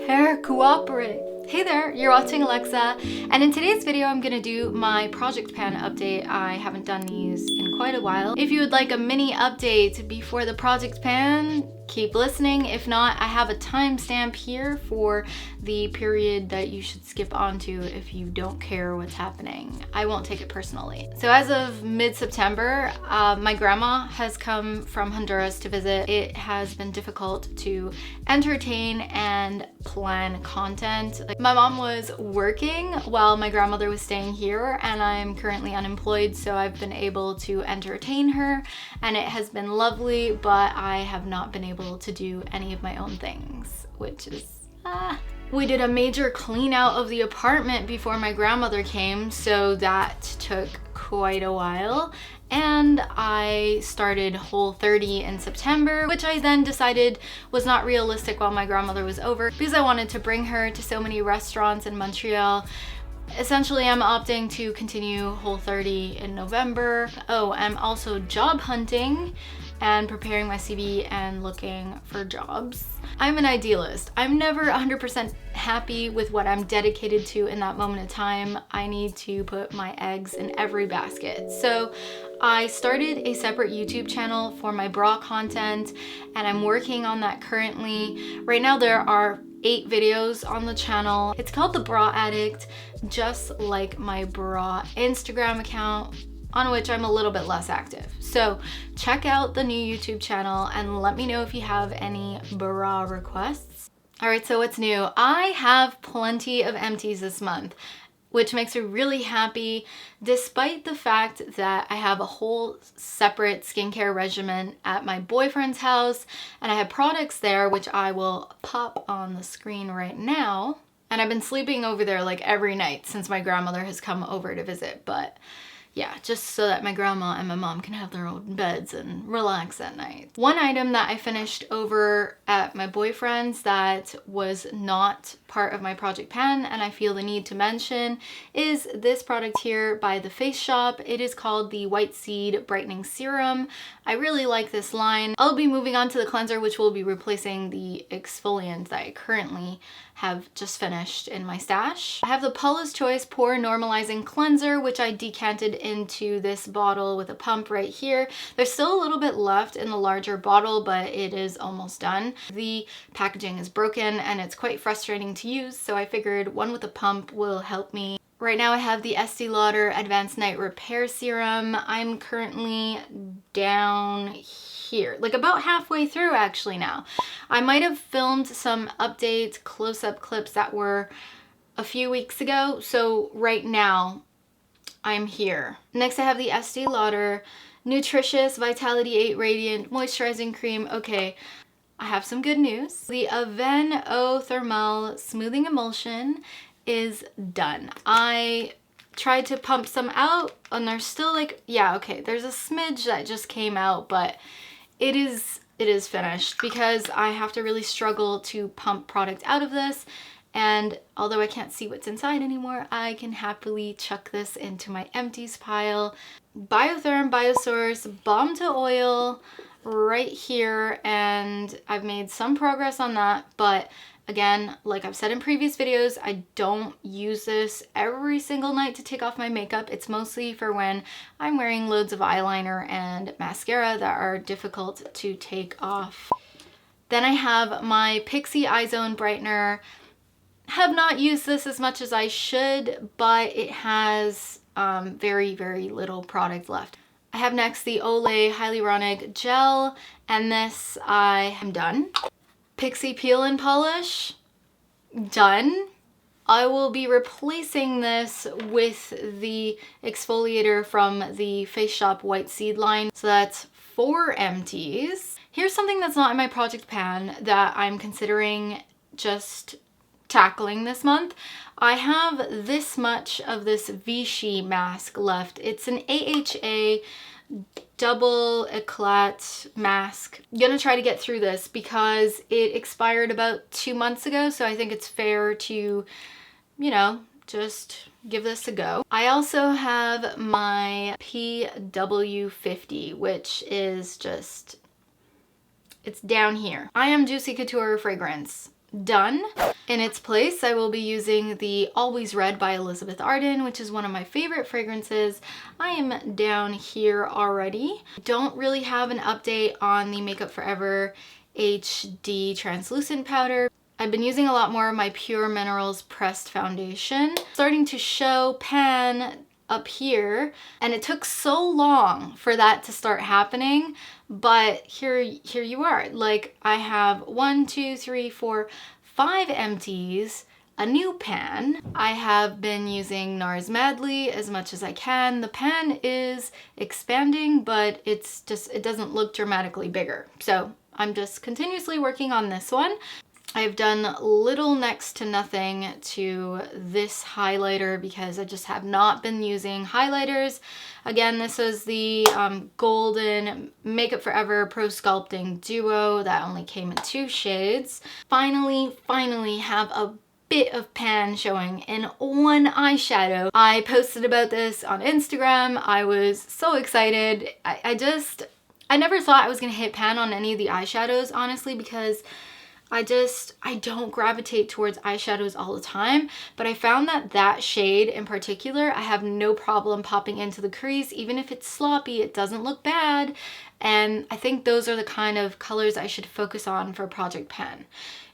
Hair cooperate. Hey there, you're watching Alexa, and in today's video I'm gonna do my project pan update. I haven't done these in quite a while. If you would like a mini update before the project pan, keep listening. If not, I have a timestamp here for the period that you should skip onto if you don't care what's happening. I won't take it personally. So as of mid-September, my grandma has come from Honduras to visit. It has been difficult to entertain and plan content. My mom was working while my grandmother was staying here, and I'm currently unemployed, so I've been able to entertain her, and it has been lovely, but I have not been able to do any of my own things, which is We did a major clean out of the apartment before my grandmother came, so that took quite a while. And I started Whole30 in September, which I then decided was not realistic while my grandmother was over because I wanted to bring her to so many restaurants in Montreal. Essentially, I'm opting to continue Whole30 in November. Oh, I'm also job hunting and preparing my CV and looking for jobs. I'm an idealist. I'm never 100% happy with what I'm dedicated to in that moment of time. I need to put my eggs in every basket. So I started a separate YouTube channel for my bra content, and I'm working on that currently. Right now there are 8 videos on the channel. It's called The Bra Addict, just like my bra Instagram account, on which I'm a little bit less active. So check out the new YouTube channel and let me know if you have any bra requests. All right, so what's new? I have plenty of empties this month, which makes me really happy, despite the fact that I have a whole separate skincare regimen at my boyfriend's house, and I have products there, which I will pop on the screen right now. And I've been sleeping over there like every night since my grandmother has come over to visit, but yeah, just so that my grandma and my mom can have their own beds and relax at night. One item that I finished over at my boyfriend's that was not part of my project pan and I feel the need to mention is this product here by The Face Shop. It is called the White Seed Brightening Serum. I really like this line. I'll be moving on to the cleanser, which will be replacing the exfoliant that I currently have just finished in my stash. I have the Paula's Choice Pore Normalizing Cleanser, which I decanted into this bottle with a pump right here. There's still a little bit left in the larger bottle, but it is almost done. The packaging is broken and it's quite frustrating to use, so I figured one with a pump will help me. Right now I have the Estee Lauder Advanced Night Repair Serum. I'm currently down here, like about halfway through actually now. I might have filmed some updates, close-up clips that were a few weeks ago, so right now I'm here. Next I have the Estee Lauder Nutritious Vitality 8 Radiant Moisturizing Cream. Okay, I have some good news. The Aven Eau Thermal Smoothing Emulsion is done. I tried to pump some out and there's still like, yeah, okay, there's a smidge that just came out, but it is finished because I have to really struggle to pump product out of this. And although I can't see what's inside anymore, I can happily chuck this into my empties pile. Biotherm Biosource Balm-to-oil right here, and I've made some progress on that, but again, like I've said in previous videos, I don't use this every single night to take off my makeup. It's mostly for when I'm wearing loads of eyeliner and mascara that are difficult to take off. Then I have my Pixi Eye Zone Brightener. Have not used this as much as I should, but it has very, very little product left. I have next the Olay Hyaluronic Gel, and this I am done. Pixi Peel and Polish, done. I will be replacing this with the exfoliator from the Face Shop White Seed line. So that's 4 empties. Here's something that's not in my project pan that I'm considering just tackling this month. I have this much of this Vichy mask left. It's an AHA double eclat mask. I'm gonna try to get through this because it expired about 2 months ago, so I think it's fair to, you know, just give this a go. I also have my PW50, which is just, it's down here. I Am Juicy Couture fragrance. done. In its place, I will be using the Always Red by Elizabeth Arden, which is one of my favorite fragrances. I am down here already. Don't really have an update on the Makeup Forever HD translucent powder. I've been using a lot more of my Pure Minerals pressed foundation. Starting to show pan up here, and it took so long for that to start happening, but here you are. Like, I have 1, 2, 3, 4, 5 empties, a new pan. I have been using NARS Madly as much as I can. The pan is expanding, but it doesn't look dramatically bigger. So I'm just continuously working on this one. I've done little next to nothing to this highlighter because I just have not been using highlighters. Again, this is the Golden Makeup Forever Pro Sculpting Duo that only came in 2 shades. Finally have a bit of pan showing in one eyeshadow. I posted about this on Instagram. I was so excited. I never thought I was gonna hit pan on any of the eyeshadows, honestly, because I don't gravitate towards eyeshadows all the time, but I found that shade in particular, I have no problem popping into the crease. Even if it's sloppy, it doesn't look bad. And I think those are the kind of colors I should focus on for Project Pan.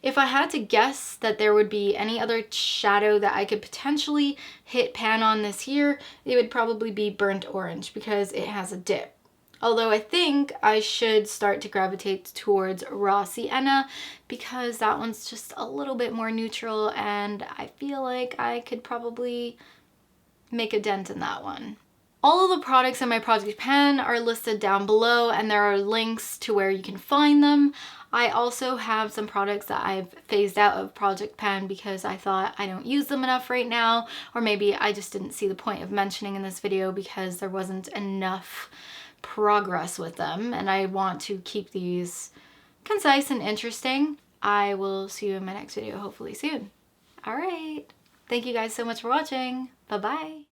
If I had to guess that there would be any other shadow that I could potentially hit pan on this year, it would probably be Burnt Orange because it has a dip. Although I think I should start to gravitate towards Raw Sienna because that one's just a little bit more neutral, and I feel like I could probably make a dent in that one. All of the products in my Project Pan are listed down below, and there are links to where you can find them. I also have some products that I've phased out of Project Pan because I thought I don't use them enough right now, or maybe I just didn't see the point of mentioning in this video because there wasn't enough progress with them, and I want to keep these concise and interesting. I will see you in my next video hopefully soon. All right. Thank you guys so much for watching. Bye-bye.